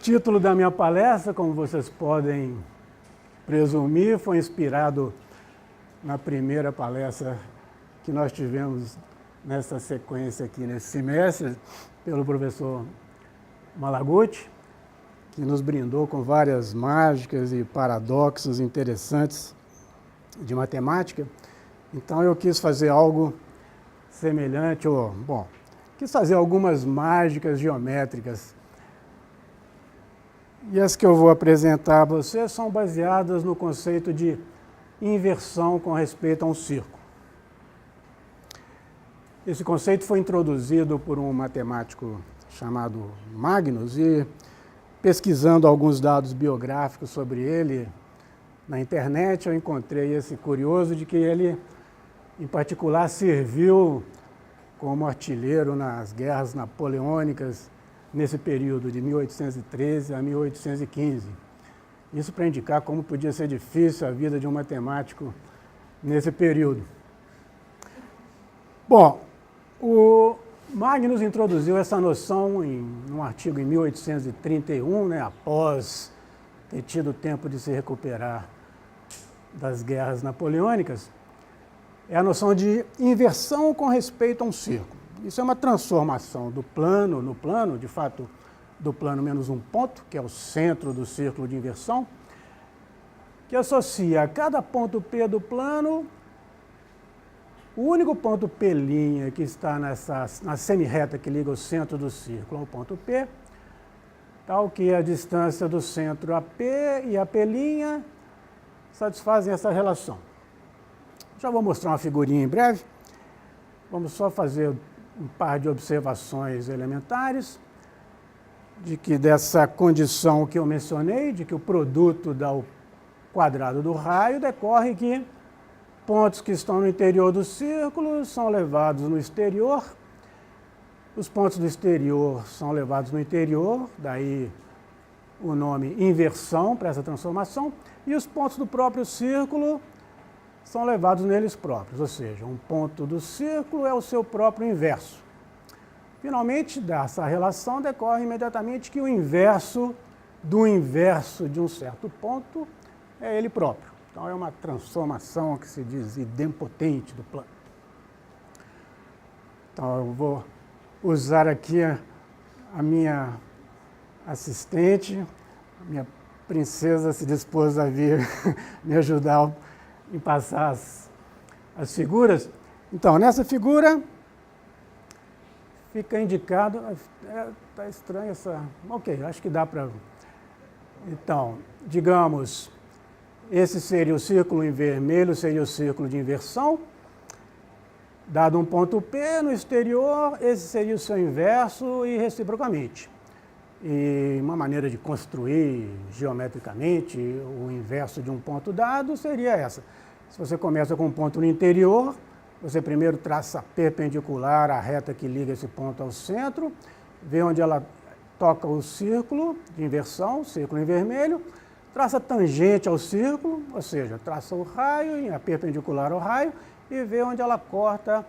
título da minha palestra, como vocês podem presumir, foi inspirado na primeira palestra que nós tivemos nessa sequência aqui nesse semestre, pelo professor Malaguti, que nos brindou com várias mágicas e paradoxos interessantes de matemática. Então eu quis fazer algo semelhante, quis fazer algumas mágicas geométricas. E as que eu vou apresentar a vocês são baseadas no conceito de inversão com respeito a um círculo. Esse conceito foi introduzido por um matemático chamado Magnus e, pesquisando alguns dados biográficos sobre ele na internet, eu encontrei esse curioso de que ele, em particular, serviu como artilheiro nas guerras napoleônicas nesse período de 1813 a 1815. Isso para indicar como podia ser difícil a vida de um matemático nesse período. Bom, o Magnus introduziu essa noção em um artigo em 1831, após ter tido tempo de se recuperar das guerras napoleônicas, é a noção de inversão com respeito a um círculo. Isso é uma transformação do plano, de fato, do plano menos um ponto, que é o centro do círculo de inversão, que associa a cada ponto P do plano o único ponto P' que está na semirreta que liga o centro do círculo ao ponto P, tal que a distância do centro a P e a P' satisfazem essa relação. Já vou mostrar uma figurinha em breve. Vamos só fazer um par de observações elementares de que dessa condição que eu mencionei, de que o produto dá o quadrado do raio, decorre que pontos que estão no interior do círculo são levados no exterior, os pontos do exterior são levados no interior, daí o nome inversão para essa transformação, e os pontos do próprio círculo são levados neles próprios, ou seja, um ponto do círculo é o seu próprio inverso. Finalmente, dessa relação decorre imediatamente que o inverso do inverso de um certo ponto é ele próprio. Então é uma transformação que se diz idempotente do plano. Então eu vou usar aqui a minha assistente, a minha princesa se dispôs a vir me ajudar em passar as figuras. Então, nessa figura fica indicado... Está estranho essa... Ok, acho que dá para... Então, digamos, esse seria o círculo em vermelho, seria o círculo de inversão. Dado um ponto P no exterior, esse seria o seu inverso e reciprocamente. E uma maneira de construir geometricamente o inverso de um ponto dado seria essa. Se você começa com um ponto no interior, você primeiro traça perpendicular à reta que liga esse ponto ao centro, vê onde ela toca o círculo de inversão, círculo em vermelho, traça tangente ao círculo, ou seja, traça o raio, a perpendicular ao raio, e vê onde ela corta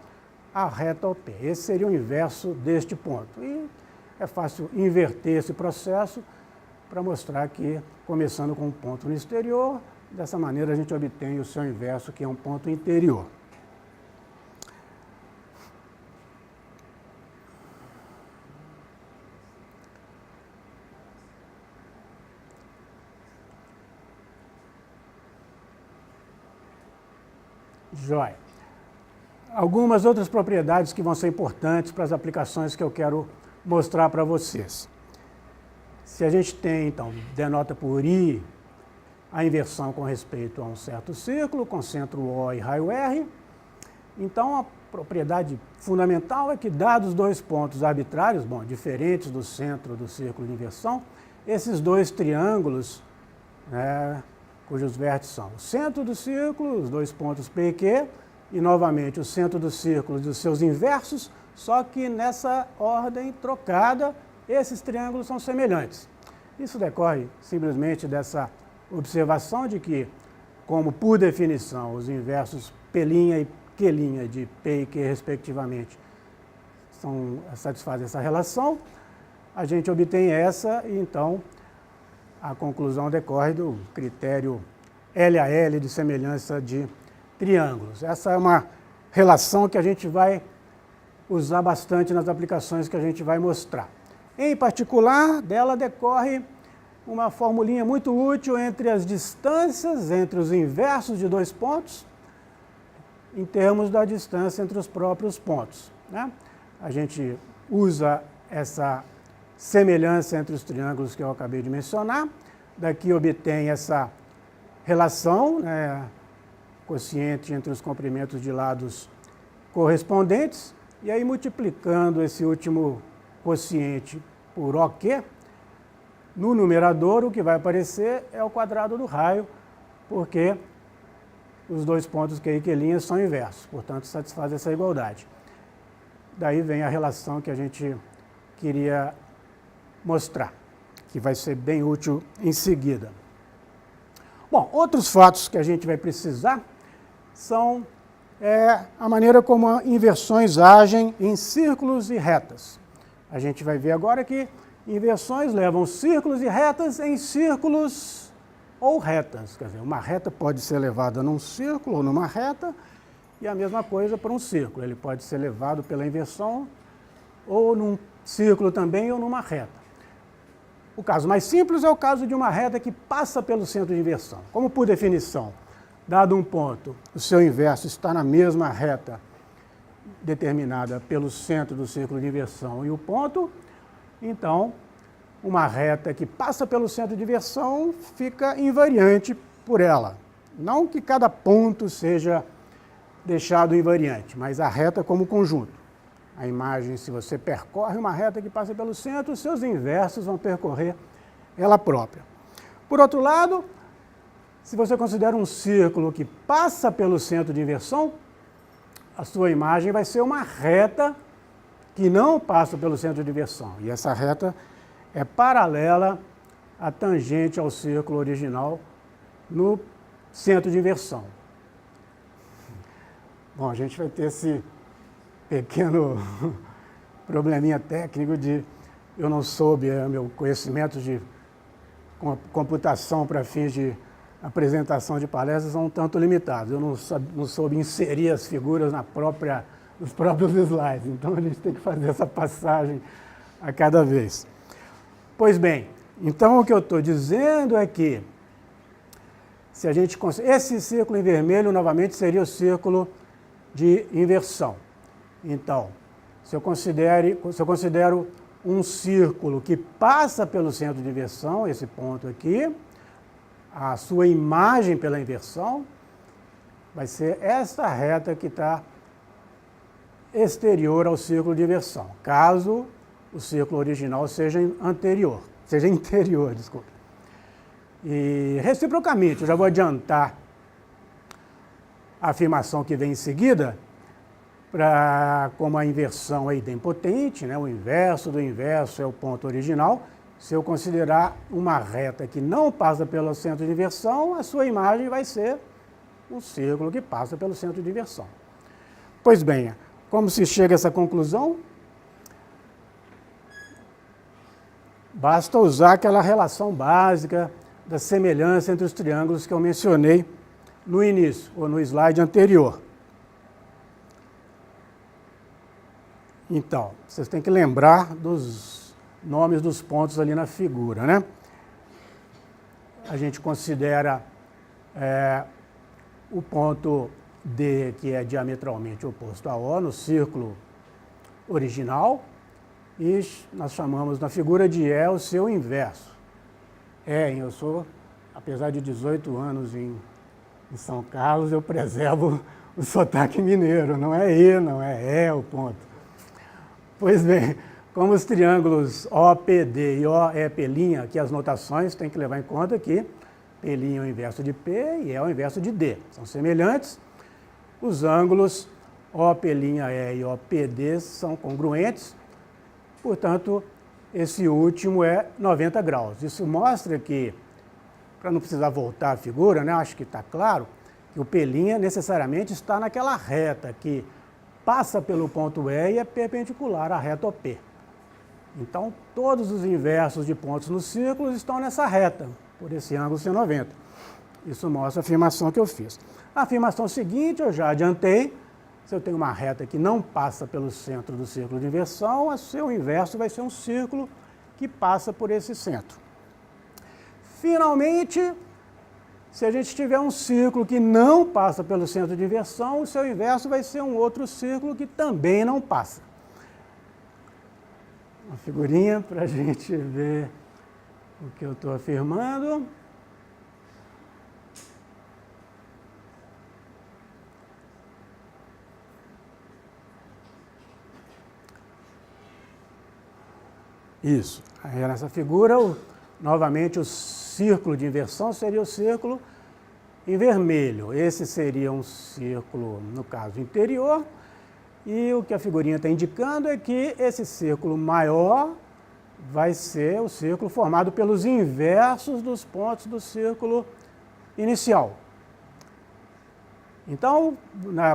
a reta ao P. Esse seria o inverso deste ponto. E é fácil inverter esse processo para mostrar que, começando com um ponto no exterior, dessa maneira a gente obtém o seu inverso, que é um ponto interior. Joia. Algumas outras propriedades que vão ser importantes para as aplicações que eu quero mostrar para vocês. Se a gente tem, então, denota por I a inversão com respeito a um certo círculo, com centro O e raio R, então a propriedade fundamental é que, dados dois pontos arbitrários, diferentes do centro do círculo de inversão, esses dois triângulos, cujos vértices são o centro do círculo, os dois pontos P e Q, e novamente o centro do círculo e dos seus inversos, só que nessa ordem trocada, esses triângulos são semelhantes. Isso decorre simplesmente dessa observação de que, como por definição os inversos P' e Q' de P e Q respectivamente satisfazem essa relação, a gente obtém essa e então a conclusão decorre do critério LAL de semelhança de triângulos. Essa é uma relação que a gente vai usar bastante nas aplicações que a gente vai mostrar. Em particular, dela decorre uma formulinha muito útil entre as distâncias entre os inversos de dois pontos, em termos da distância entre os próprios pontos, né? A gente usa essa semelhança entre os triângulos que eu acabei de mencionar, daqui obtém essa relação, né, quociente entre os comprimentos de lados correspondentes, e aí multiplicando esse último quociente por OQ, no numerador o que vai aparecer é o quadrado do raio, porque os dois pontos QI e Q' são inversos, portanto satisfaz essa igualdade. Daí vem a relação que a gente queria mostrar, que vai ser bem útil em seguida. Bom, outros fatos que a gente vai precisar são a maneira como inversões agem em círculos e retas. A gente vai ver agora que inversões levam círculos e retas em círculos ou retas. Quer dizer, uma reta pode ser levada num círculo ou numa reta, e a mesma coisa para um círculo. Ele pode ser levado pela inversão ou num círculo também ou numa reta. O caso mais simples é o caso de uma reta que passa pelo centro de inversão. Como por definição, dado um ponto, o seu inverso está na mesma reta determinada pelo centro do círculo de inversão e o ponto, então, uma reta que passa pelo centro de inversão fica invariante por ela. Não que cada ponto seja deixado invariante, mas a reta como conjunto. A imagem, se você percorre uma reta que passa pelo centro, os seus inversos vão percorrer ela própria. Por outro lado, se você considera um círculo que passa pelo centro de inversão, a sua imagem vai ser uma reta que não passa pelo centro de inversão. E essa reta é paralela à tangente ao círculo original no centro de inversão. Bom, a gente vai ter esse pequeno probleminha técnico de eu não soube, meu conhecimento de computação para fins de apresentação de palestras são um tanto limitados. Eu não soube inserir as figuras nos próprios slides, então a gente tem que fazer essa passagem a cada vez. Pois bem, então o que eu estou dizendo é que se a gente esse círculo em vermelho novamente seria o círculo de inversão. Então, se eu considero um círculo que passa pelo centro de inversão, esse ponto aqui, a sua imagem pela inversão vai ser esta reta que está exterior ao círculo de inversão, caso o círculo original seja interior, desculpe. E reciprocamente, eu já vou adiantar a afirmação que vem em seguida, como a inversão é idempotente, né, o inverso do inverso é o ponto original. Se eu considerar uma reta que não passa pelo centro de inversão, a sua imagem vai ser um círculo que passa pelo centro de inversão. Pois bem, como se chega a essa conclusão? Basta usar aquela relação básica da semelhança entre os triângulos que eu mencionei no início, ou no slide anterior. Então, vocês têm que lembrar dos nomes dos pontos ali na figura, né? A gente considera o ponto D, que é diametralmente oposto a O, no círculo original, e nós chamamos na figura de E o seu inverso. Eu sou, apesar de 18 anos em São Carlos, eu preservo o sotaque mineiro, não é E, não é E o ponto. Pois bem, como os triângulos OPD e OEP', aqui as notações tem que levar em conta que P' é o inverso de P e E é o inverso de D. São semelhantes. Os ângulos OP'E e OPD são congruentes, portanto, esse último é 90 graus. Isso mostra que, para não precisar voltar à figura, né, acho que está claro, que o P' necessariamente está naquela reta que passa pelo ponto E e é perpendicular à reta OP. Então, todos os inversos de pontos nos círculos estão nessa reta, por esse ângulo C90. Isso mostra a afirmação que eu fiz. A afirmação seguinte, eu já adiantei. Se eu tenho uma reta que não passa pelo centro do círculo de inversão, o seu inverso vai ser um círculo que passa por esse centro. Finalmente, se a gente tiver um círculo que não passa pelo centro de inversão, o seu inverso vai ser um outro círculo que também não passa. Uma figurinha para a gente ver o que eu estou afirmando. Isso. Aí nessa figura, novamente, o círculo de inversão seria o círculo em vermelho. Esse seria um círculo, no caso, interior. E o que a figurinha está indicando é que esse círculo maior vai ser o círculo formado pelos inversos dos pontos do círculo inicial. Então,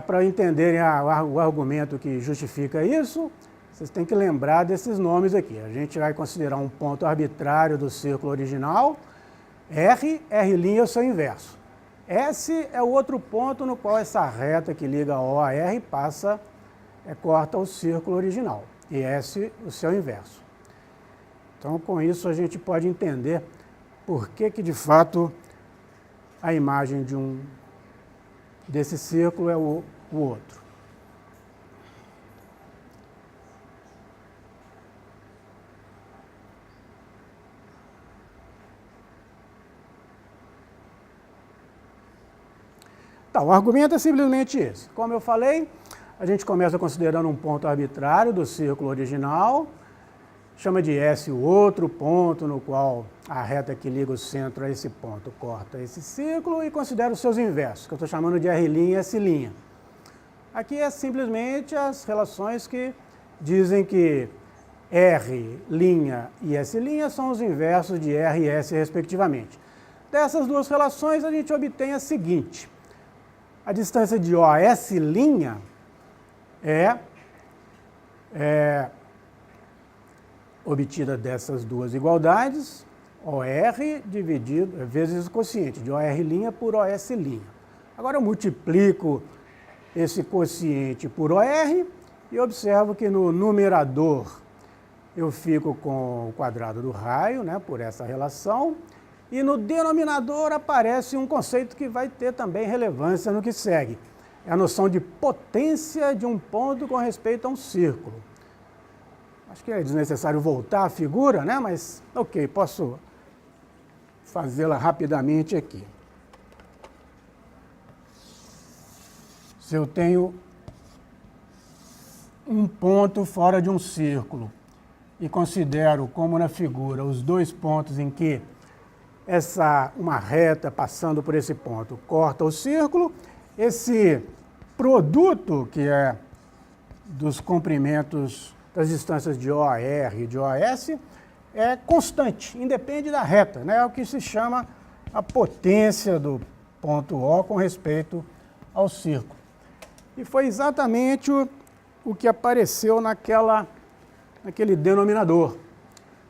para entenderem o argumento que justifica isso, vocês têm que lembrar desses nomes aqui. A gente vai considerar um ponto arbitrário do círculo original, R é o seu inverso. S é o outro ponto no qual essa reta que liga O a R corta o círculo original. E S o seu inverso. Então, com isso, a gente pode entender por que de fato, a imagem desse círculo é o outro. Tá, o argumento é simplesmente esse. Como eu falei, a gente começa considerando um ponto arbitrário do círculo original, chama de S o outro ponto no qual a reta que liga o centro a esse ponto corta esse círculo e considera os seus inversos, que eu estou chamando de R' e S'. Aqui é simplesmente as relações que dizem que R' e S' são os inversos de R e S, respectivamente. Dessas duas relações, a gente obtém a seguinte. A distância de OS' é obtida dessas duas igualdades, OR dividido vezes o quociente de OR' por OS'. Agora eu multiplico esse quociente por OR e observo que no numerador eu fico com o quadrado do raio, né, por essa relação, e no denominador aparece um conceito que vai ter também relevância no que segue. É a noção de potência de um ponto com respeito a um círculo. Acho que é desnecessário voltar à figura, né? Mas, ok, posso fazê-la rapidamente aqui. Se eu tenho um ponto fora de um círculo e considero, como na figura, os dois pontos em que uma reta passando por esse ponto corta o círculo, esse produto, que é dos comprimentos das distâncias de OR e de OS, é constante, independe da reta, né? É o que se chama a potência do ponto O com respeito ao círculo. E foi exatamente o que apareceu naquele denominador.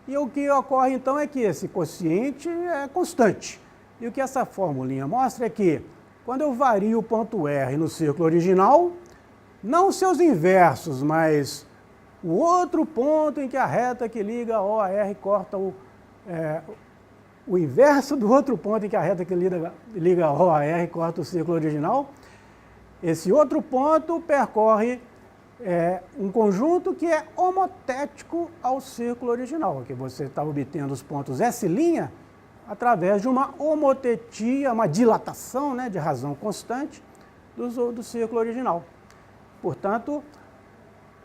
E o que ocorre, então, é que esse quociente é constante. E o que essa formulinha mostra é que, quando eu vario o ponto R no círculo original, não os seus inversos, mas o outro ponto em que a reta que liga O a R corta o inverso do outro ponto em que a reta que liga O a R corta o círculo original, esse outro ponto percorre um conjunto que é homotético ao círculo original, que você está obtendo os pontos S' através de uma homotetia, uma dilatação, né, de razão constante do círculo original. Portanto,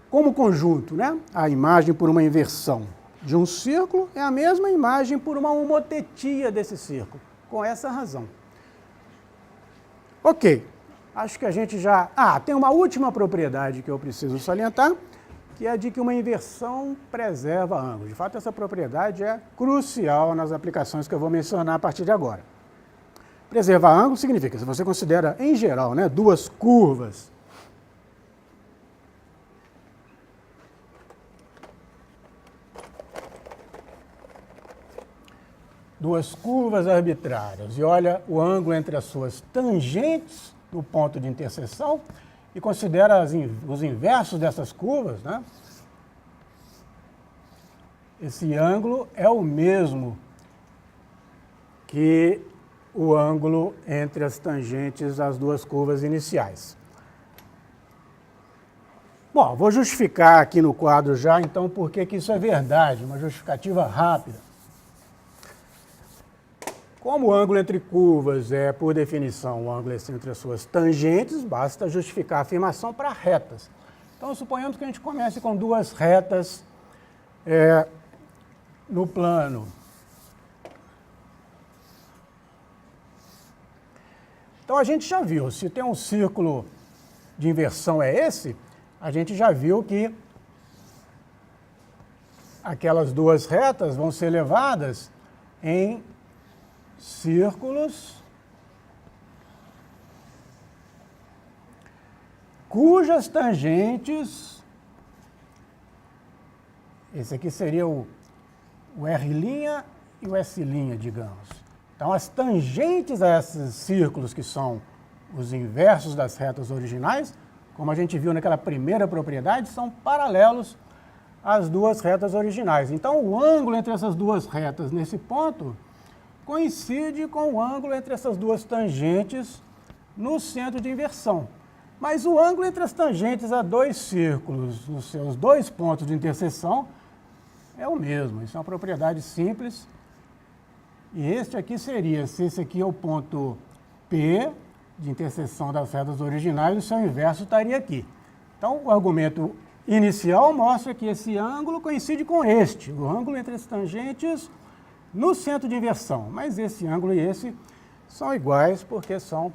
como conjunto, né, a imagem por uma inversão de um círculo é a mesma imagem por uma homotetia desse círculo, com essa razão. Ok. Acho que a gente já... tem uma última propriedade que eu preciso salientar, que é a de que uma inversão preserva ângulos. De fato, essa propriedade é crucial nas aplicações que eu vou mencionar a partir de agora. Preservar ângulos significa, se você considera, em geral, né, duas curvas duas curvas arbitrárias e olha o ângulo entre as suas tangentes no ponto de interseção e considera os inversos dessas curvas, né? Esse ângulo é o mesmo que o ângulo entre as tangentes das duas curvas iniciais. Bom, vou justificar aqui no quadro já, então, por que isso é verdade, uma justificativa rápida. Como o ângulo entre curvas é, por definição, o ângulo entre as suas tangentes, basta justificar a afirmação para retas. Então, suponhamos que a gente comece com duas retas no plano. Então, a gente já viu, se tem um círculo de inversão é esse, a gente já viu que aquelas duas retas vão ser levadas em círculos cujas tangentes, esse aqui seria o R' e o S', digamos. Então, as tangentes a esses círculos, que são os inversos das retas originais, como a gente viu naquela primeira propriedade, são paralelos às duas retas originais. Então, o ângulo entre essas duas retas nesse ponto coincide com o ângulo entre essas duas tangentes no centro de inversão. Mas o ângulo entre as tangentes a dois círculos, nos seus dois pontos de interseção, é o mesmo. Isso é uma propriedade simples. E este aqui seria, se esse aqui é o ponto P, de interseção das retas originais, o seu inverso estaria aqui. Então, o argumento inicial mostra que esse ângulo coincide com este, o ângulo entre as tangentes no centro de inversão. Mas esse ângulo e esse são iguais porque são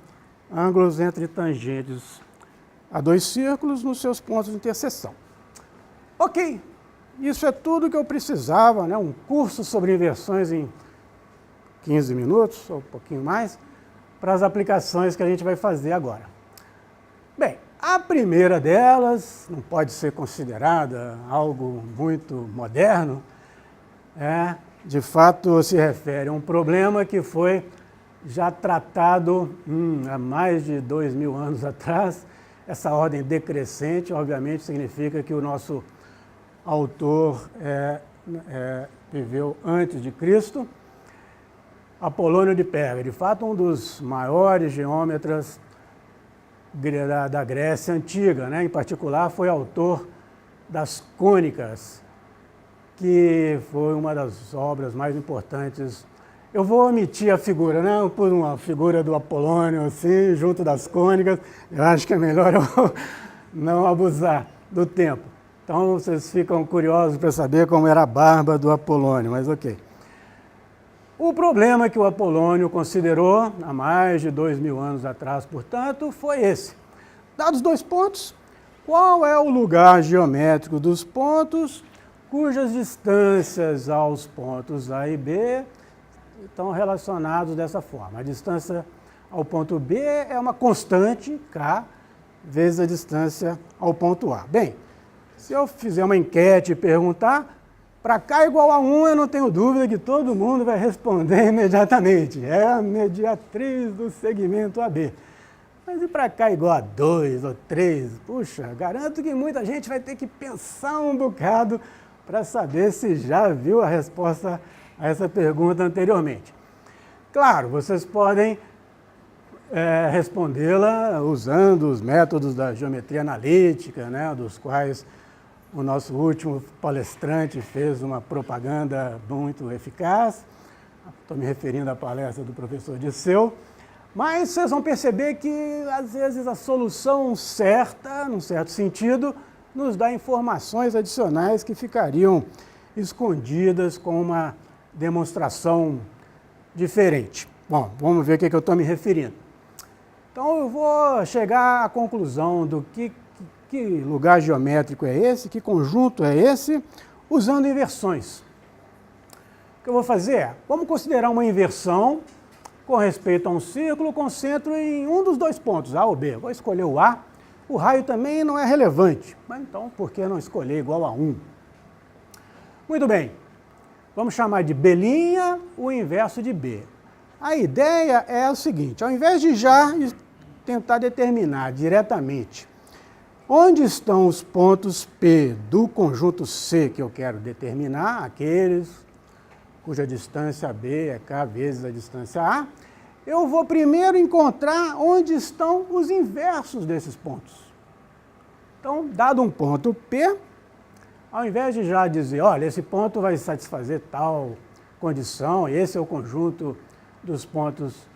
ângulos entre tangentes a dois círculos nos seus pontos de interseção. Ok, isso é tudo que eu precisava, né? Um curso sobre inversões em 15 minutos, ou um pouquinho mais, para as aplicações que a gente vai fazer agora. Bem, a primeira delas, não pode ser considerada algo muito moderno, de fato se refere a um problema que foi já tratado há mais de 2000 anos atrás. Essa ordem decrescente, obviamente, significa que o nosso autor viveu antes de Cristo. Apolônio de Pérgamo, de fato, um dos maiores geômetras da Grécia Antiga, né? Em particular, foi autor das cônicas, que foi uma das obras mais importantes. Eu vou omitir a figura, né? Eu pus uma figura do Apolônio, assim, junto das cônicas. Eu acho que é melhor eu não abusar do tempo. Então, vocês ficam curiosos para saber como era a barba do Apolônio, mas ok. O problema que o Apolônio considerou há mais de 2000 anos atrás, portanto, foi esse. Dados dois pontos, qual é o lugar geométrico dos pontos cujas distâncias aos pontos A e B estão relacionados dessa forma? A distância ao ponto B é uma constante, K, vezes a distância ao ponto A. Bem, se eu fizer uma enquete e perguntar, para K igual a 1, eu não tenho dúvida que todo mundo vai responder imediatamente. É a mediatriz do segmento AB. Mas e para K igual a 2 ou 3? Puxa, garanto que muita gente vai ter que pensar um bocado para saber se já viu a resposta a essa pergunta anteriormente. Claro, vocês podem respondê-la usando os métodos da geometria analítica, né, dos quais o nosso último palestrante fez uma propaganda muito eficaz. Estou me referindo à palestra do professor Disseu. Mas vocês vão perceber que, às vezes, a solução certa, num certo sentido, nos dá informações adicionais que ficariam escondidas com uma demonstração diferente. Bom, vamos ver o que eu estou me referindo. Então, eu vou chegar à conclusão do que lugar geométrico é esse, que conjunto é esse, usando inversões. O que eu vou fazer é, vamos considerar uma inversão com respeito a um círculo com centro em um dos dois pontos, A ou B. Vou escolher o A. O raio também não é relevante, mas então por que não escolher igual a 1? Muito bem. Vamos chamar de B' o inverso de B. A ideia é o seguinte, ao invés de já tentar determinar diretamente onde estão os pontos P do conjunto C que eu quero determinar, aqueles cuja distância B é K vezes a distância A, eu vou primeiro encontrar onde estão os inversos desses pontos. Então, dado um ponto P, ao invés de já dizer, olha, esse ponto vai satisfazer tal condição, esse é o conjunto dos pontos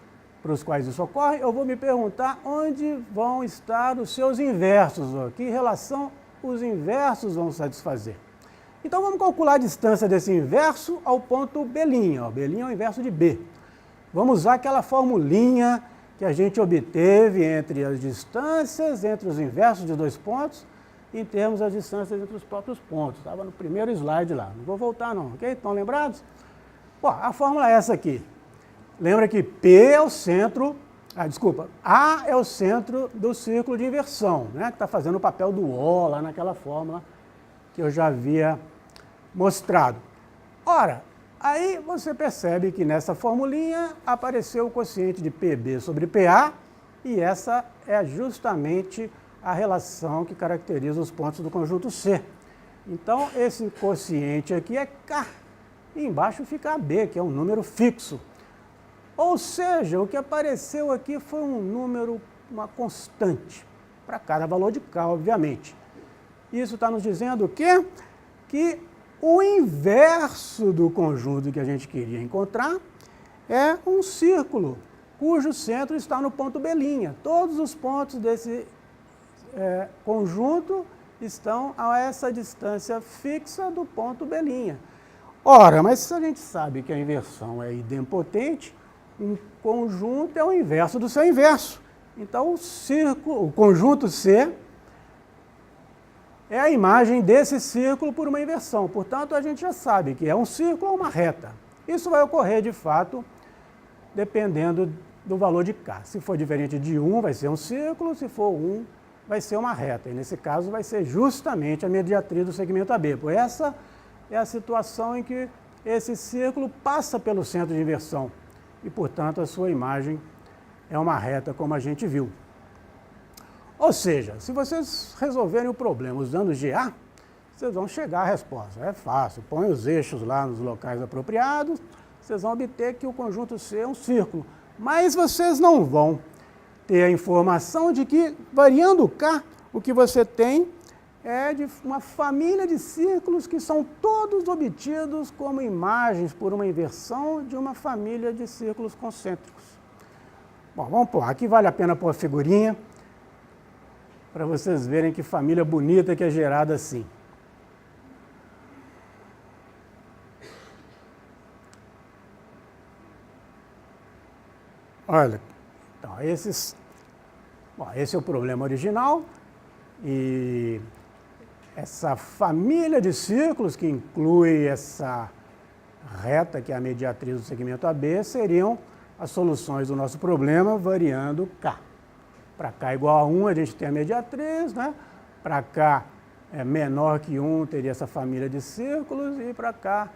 para os quais isso ocorre, eu vou me perguntar onde vão estar os seus inversos, que relação os inversos vão satisfazer. Então vamos calcular a distância desse inverso ao ponto B'. B' é o inverso de B. Vamos usar aquela formulinha que a gente obteve entre as distâncias, entre os inversos de dois pontos, em termos das distâncias entre os próprios pontos. Estava no primeiro slide lá. Não vou voltar não, ok? Estão lembrados? Bom, a fórmula é essa aqui. Lembra que P é o centro, A é o centro do círculo de inversão, né? Que está fazendo o papel do O lá naquela fórmula que eu já havia mostrado. Ora, aí você percebe que nessa formulinha apareceu o quociente de PB sobre PA, e essa é justamente a relação que caracteriza os pontos do conjunto C. Então, esse quociente aqui é K, e embaixo fica AB, que é um número fixo. Ou seja, o que apareceu aqui foi um número, uma constante, para cada valor de K, obviamente. Isso está nos dizendo o quê? Que o inverso do conjunto que a gente queria encontrar é um círculo, cujo centro está no ponto B'. Todos os pontos desse conjunto estão a essa distância fixa do ponto B'. Ora, mas se a gente sabe que a inversão é idempotente, um conjunto é o inverso do seu inverso. Então, o conjunto C é a imagem desse círculo por uma inversão. Portanto, a gente já sabe que é um círculo ou uma reta. Isso vai ocorrer, de fato, dependendo do valor de K. Se for diferente de 1, vai ser um círculo, se for 1, vai ser uma reta. E, nesse caso, vai ser justamente a mediatriz do segmento AB. Por essa é a situação em que esse círculo passa pelo centro de inversão. E, portanto, a sua imagem é uma reta, como a gente viu. Ou seja, se vocês resolverem o problema usando GA, vocês vão chegar à resposta. É fácil, põe os eixos lá nos locais apropriados, vocês vão obter que o conjunto C é um círculo. Mas vocês não vão ter a informação de que, variando K, o que você tem é de uma família de círculos que são todos obtidos como imagens por uma inversão de uma família de círculos concêntricos. Bom, vamos pôr. Aqui vale a pena pôr a figurinha para vocês verem que família bonita que é gerada assim. Olha, então, esse é o problema original, e essa família de círculos, que inclui essa reta, que é a mediatriz do segmento AB, seriam as soluções do nosso problema, variando K. Para K igual a 1, a gente tem a mediatriz, né? Para K menor que 1, teria essa família de círculos, e para K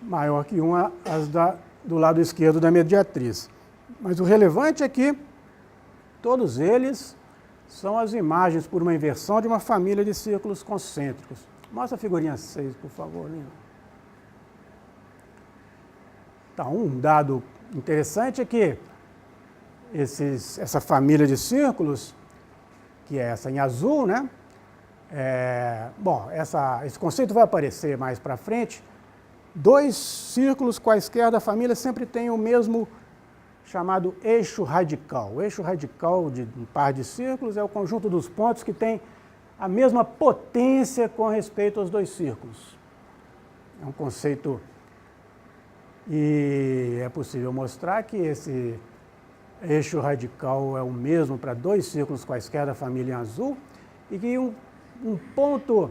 maior que 1, as do lado esquerdo da mediatriz. Mas o relevante é que todos eles são as imagens por uma inversão de uma família de círculos concêntricos. Mostra a figurinha 6, por favor, Lino. Então, um dado interessante é que essa família de círculos, que é essa em azul, né? Esse conceito vai aparecer mais para frente. Dois círculos quaisquer da família sempre têm o mesmo chamado eixo radical. O eixo radical de um par de círculos é o conjunto dos pontos que tem a mesma potência com respeito aos dois círculos. É um conceito, e é possível mostrar que esse eixo radical é o mesmo para dois círculos quaisquer da família em azul, e que um ponto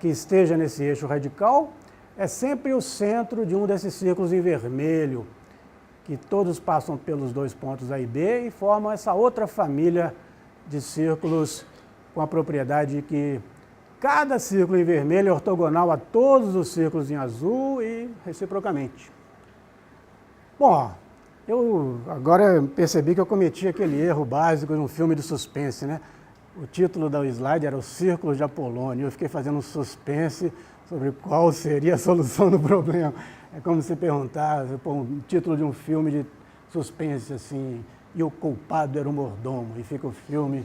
que esteja nesse eixo radical é sempre o centro de um desses círculos em vermelho, que todos passam pelos dois pontos A e B e formam essa outra família de círculos com a propriedade que cada círculo em vermelho é ortogonal a todos os círculos em azul e reciprocamente. Bom, eu agora percebi que eu cometi aquele erro básico de um filme de suspense, né? O título do slide era O Círculo de Apolônio. Eu fiquei fazendo um suspense sobre qual seria a solução do problema. É como se perguntasse, um título de um filme de suspense, assim, e o culpado era o mordomo, e fica o filme...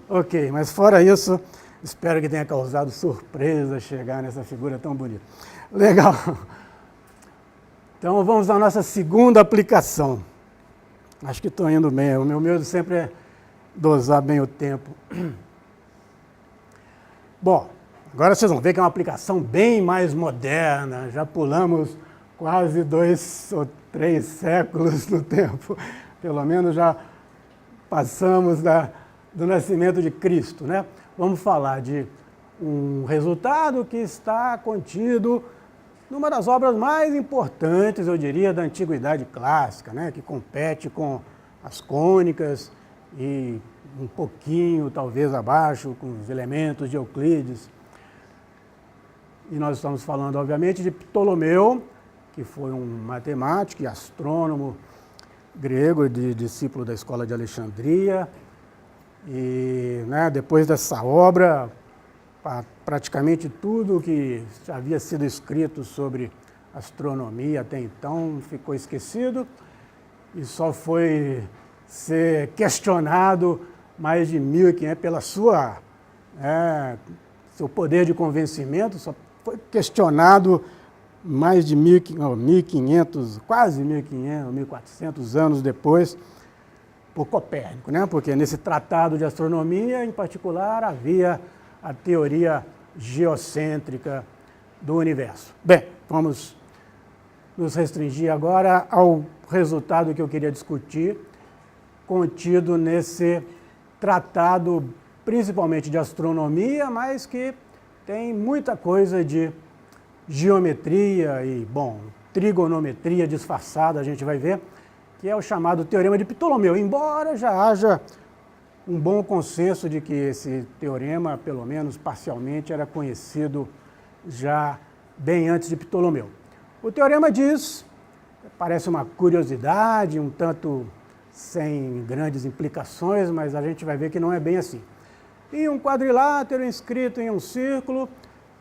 Ok, mas fora isso, espero que tenha causado surpresa chegar nessa figura tão bonita. Legal. Então vamos à nossa segunda aplicação. Acho que estou indo bem. O meu medo sempre é dosar bem o tempo. Bom, agora vocês vão ver que é uma aplicação bem mais moderna. Já pulamos quase 2 ou 3 séculos no tempo. Pelo menos já passamos do nascimento de Cristo, né? Vamos falar de um resultado que está contido numa das obras mais importantes, eu diria, da Antiguidade Clássica, né? Que compete com as cônicas e um pouquinho, talvez, abaixo, com os elementos de Euclides. E nós estamos falando, obviamente, de Ptolomeu, que foi um matemático e astrônomo grego, discípulo da Escola de Alexandria. E, né, depois dessa obra, praticamente tudo que havia sido escrito sobre astronomia até então ficou esquecido e só foi ser questionado mais de 1500 pela seu poder de convencimento, só foi questionado mais de 1500, quase 1500, 1400 anos depois, por Copérnico, né? Porque nesse tratado de astronomia, em particular, havia a teoria geocêntrica do universo. Bem, vamos nos restringir agora ao resultado que eu queria discutir, contido nesse tratado, principalmente de astronomia, mas que tem muita coisa de geometria e, bom, trigonometria disfarçada, a gente vai ver, que é o chamado Teorema de Ptolomeu, embora já haja um bom consenso de que esse teorema, pelo menos parcialmente, era conhecido já bem antes de Ptolomeu. O teorema diz, parece uma curiosidade, um tanto sem grandes implicações, mas a gente vai ver que não é bem assim. Em um quadrilátero inscrito em um círculo,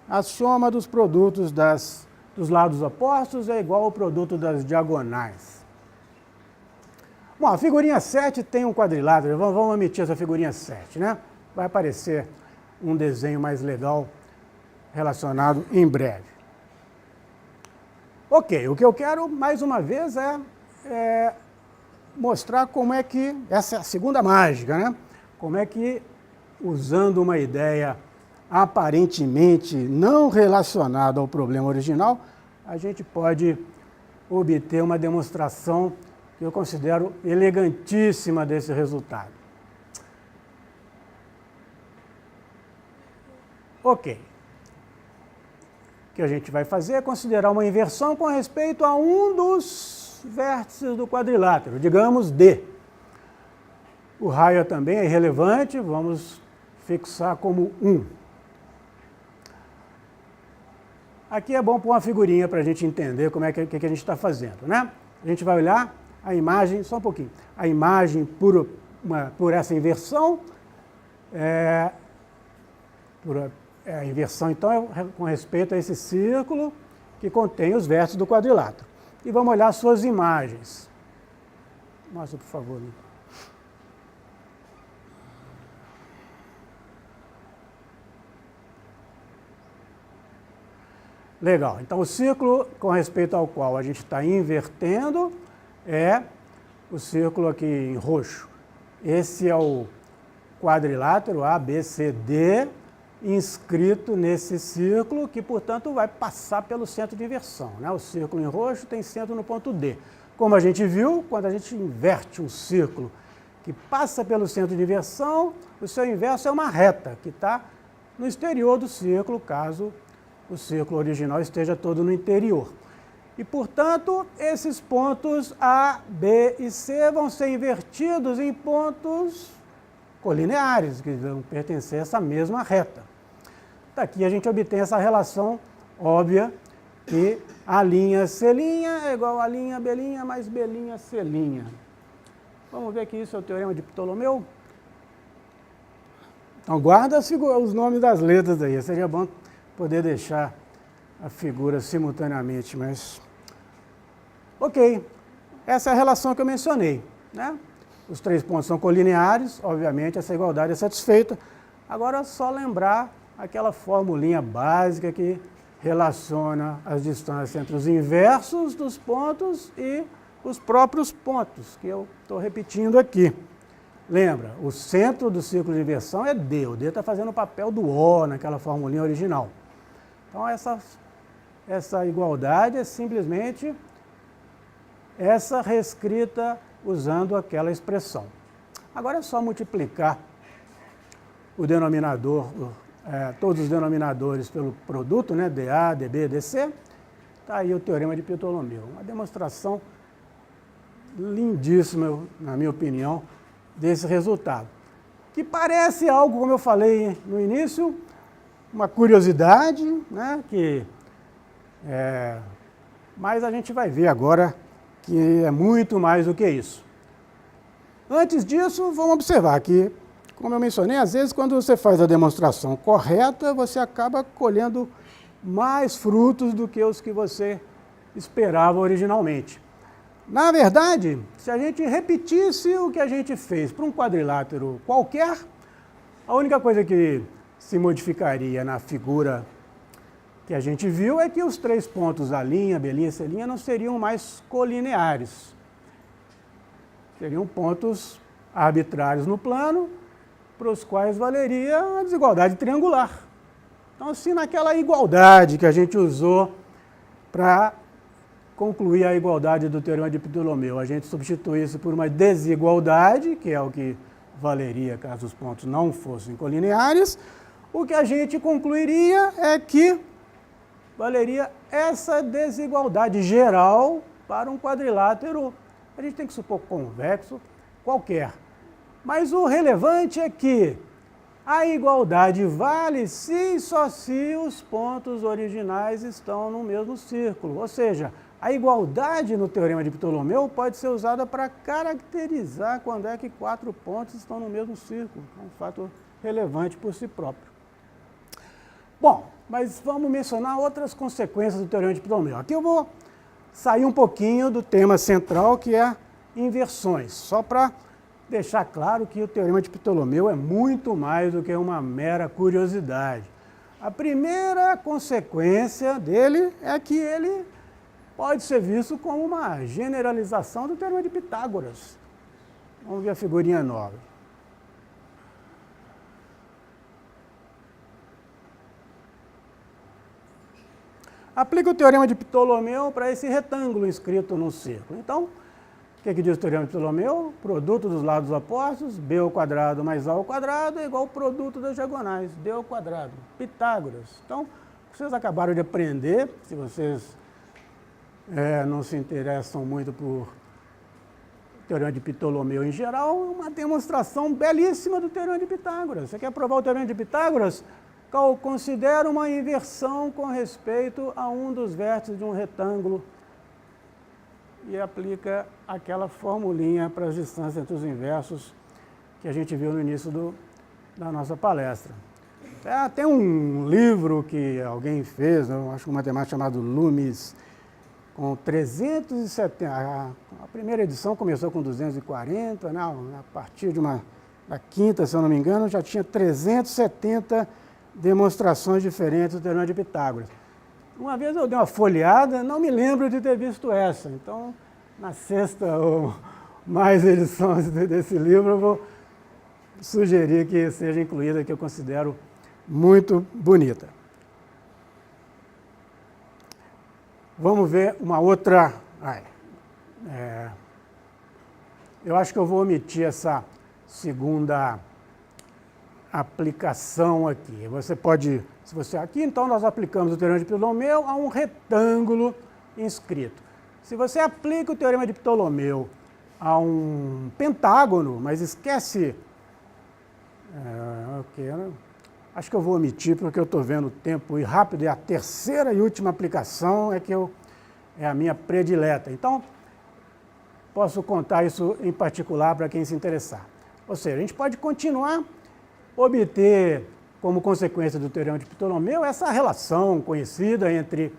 a soma dos produtos dos lados opostos é igual ao produto das diagonais. Bom, a figurinha 7 tem um quadrilátero, vamos omitir essa figurinha 7, né? Vai aparecer um desenho mais legal relacionado em breve. Ok, o que eu quero, mais uma vez, é mostrar como é que, essa é a segunda mágica, né? Como é que, usando uma ideia aparentemente não relacionada ao problema original, a gente pode obter uma demonstração que eu considero elegantíssima desse resultado. Ok. O que a gente vai fazer é considerar uma inversão com respeito a um dos vértices do quadrilátero, digamos D. O raio também é irrelevante, vamos fixar como 1. Aqui é bom pôr uma figurinha para a gente entender como é que a gente está fazendo, né? A gente vai olhar a imagem, só um pouquinho, a imagem por essa inversão, a inversão então é com respeito a esse círculo que contém os vértices do quadrilátero. E vamos olhar as suas imagens. Mostra, por favor. Legal, então o círculo com respeito ao qual a gente está invertendo é o círculo aqui em roxo. Esse é o quadrilátero ABCD inscrito nesse círculo que, portanto, vai passar pelo centro de inversão, né? O círculo em roxo tem centro no ponto D. Como a gente viu, quando a gente inverte um círculo que passa pelo centro de inversão, o seu inverso é uma reta que está no exterior do círculo, caso o círculo original esteja todo no interior. E, portanto, esses pontos A, B e C vão ser invertidos em pontos colineares, que vão pertencer a essa mesma reta. Daqui a gente obtém essa relação óbvia que a linha C' é igual a linha B' mais B' C'. Vamos ver que isso é o teorema de Ptolomeu? Então guarda os nomes das letras aí, seria bom poder deixar a figura simultaneamente, mas... Ok, essa é a relação que eu mencionei, né? Os 3 pontos são colineares, obviamente essa igualdade é satisfeita. Agora é só lembrar aquela formulinha básica que relaciona as distâncias entre os inversos dos pontos e os próprios pontos, que eu estou repetindo aqui. Lembra, o centro do círculo de inversão é D, o D está fazendo o papel do O naquela formulinha original. Então essa igualdade é simplesmente essa reescrita usando aquela expressão. Agora é só multiplicar o denominador, todos os denominadores pelo produto, né, dA, dB, dC. Está aí o teorema de Ptolomeu. Uma demonstração lindíssima, na minha opinião, desse resultado. Que parece algo, como eu falei no início, uma curiosidade, né, mas a gente vai ver agora que é muito mais do que isso. Antes disso, vamos observar que, como eu mencionei, às vezes quando você faz a demonstração correta, você acaba colhendo mais frutos do que os que você esperava originalmente. Na verdade, se a gente repetisse o que a gente fez para um quadrilátero qualquer, a única coisa que se modificaria na figura que a gente viu é que os 3 pontos A', B', C' não seriam mais colineares. Seriam pontos arbitrários no plano, para os quais valeria a desigualdade triangular. Então, se naquela igualdade que a gente usou para concluir a igualdade do teorema de Ptolomeu, a gente substitui isso por uma desigualdade, que é o que valeria caso os pontos não fossem colineares, o que a gente concluiria é que valeria essa desigualdade geral para um quadrilátero, a gente tem que supor convexo, qualquer. Mas o relevante é que a igualdade vale se e só se os pontos originais estão no mesmo círculo, ou seja, a igualdade no teorema de Ptolomeu pode ser usada para caracterizar quando é que 4 pontos estão no mesmo círculo. É um fato relevante por si próprio. Bom, mas vamos mencionar outras consequências do teorema de Ptolomeu. Aqui eu vou sair um pouquinho do tema central, que é inversões, só para deixar claro que o teorema de Ptolomeu é muito mais do que uma mera curiosidade. A primeira consequência dele é que ele pode ser visto como uma generalização do teorema de Pitágoras. Vamos ver a figurinha nova. Aplica o teorema de Ptolomeu para esse retângulo inscrito no círculo. Então, o que diz o teorema de Ptolomeu? Produto dos lados opostos, b ao quadrado mais a ao quadrado é igual ao produto das diagonais, d ao quadrado. Pitágoras. Então, vocês acabaram de aprender, se vocês não se interessam muito por teorema de Ptolomeu em geral, uma demonstração belíssima do teorema de Pitágoras. Você quer provar o teorema de Pitágoras? Considera uma inversão com respeito a um dos vértices de um retângulo e aplica aquela formulinha para as distâncias entre os inversos que a gente viu no início da nossa palestra. Tem um livro que alguém fez, eu acho que um matemático chamado Loomis, com 370, a primeira edição começou com 240, né? A partir da quinta, se eu não me engano, já tinha 370 demonstrações diferentes do teorema de Pitágoras. Uma vez eu dei uma folheada, não me lembro de ter visto essa, então na sexta ou mais edições desse livro eu vou sugerir que seja incluída, que eu considero muito bonita. Vamos ver uma outra... eu acho que eu vou omitir essa segunda aplicação aqui. Você pode... Aqui, então, nós aplicamos o teorema de Ptolomeu a um retângulo inscrito. Se você aplica o teorema de Ptolomeu a um pentágono, mas esquece... acho que eu vou omitir porque eu estou vendo o tempo ir rápido e a terceira e última aplicação é a minha predileta. Então, posso contar isso em particular para quem se interessar. Ou seja, a gente pode continuar a obter, como consequência do teorema de Ptolomeu, essa relação conhecida entre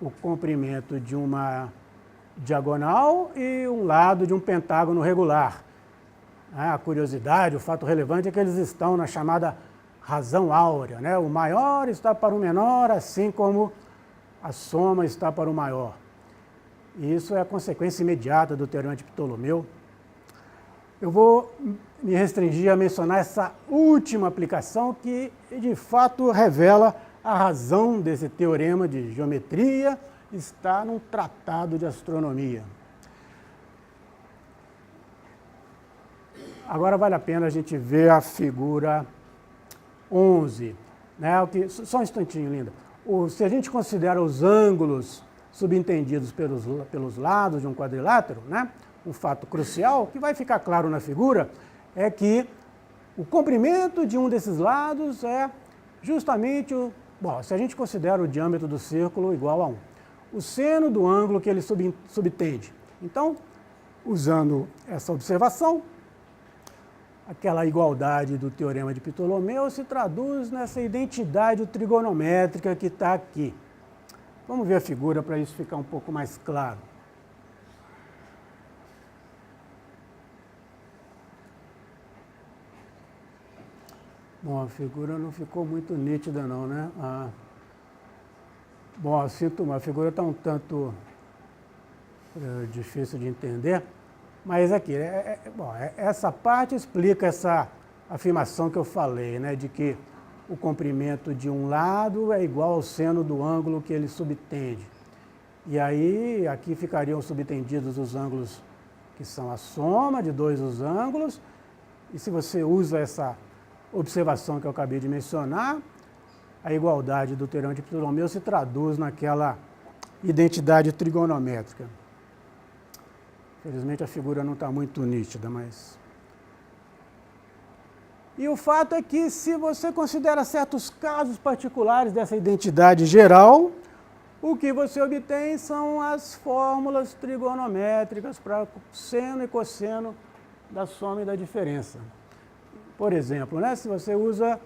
o comprimento de uma diagonal e um lado de um pentágono regular. A curiosidade, o fato relevante é que eles estão na chamada razão áurea, né? O maior está para o menor, assim como a soma está para o maior. E isso é a consequência imediata do teorema de Ptolomeu. Eu vou me restringir a mencionar essa última aplicação que, de fato, revela a razão desse teorema de geometria, está num tratado de astronomia. Agora vale a pena a gente ver a figura 11. Né? Só um instantinho, linda. Se a gente considera os ângulos subentendidos pelos lados de um quadrilátero, né? Um fato crucial, que vai ficar claro na figura, é que o comprimento de um desses lados é justamente se a gente considera o diâmetro do círculo igual a 1. O seno do ângulo que ele subtende. Então, usando essa observação, aquela igualdade do teorema de Ptolomeu se traduz nessa identidade trigonométrica que está aqui. Vamos ver a figura para isso ficar um pouco mais claro. Bom, a figura não ficou muito nítida não, né? Bom, sinto uma figura está um tanto difícil de entender, mas aqui, essa parte explica essa afirmação que eu falei, né? De que o comprimento de um lado é igual ao seno do ângulo que ele subtende. E aí, aqui ficariam subtendidos os ângulos que são a soma de dois dos ângulos, e se você usa essa observação que eu acabei de mencionar, a igualdade do teorema de Ptolomeu se traduz naquela identidade trigonométrica. Infelizmente a figura não está muito nítida, mas... E o fato é que, se você considera certos casos particulares dessa identidade geral, o que você obtém são as fórmulas trigonométricas para seno e cosseno da soma e da diferença. Por exemplo, né, se você usa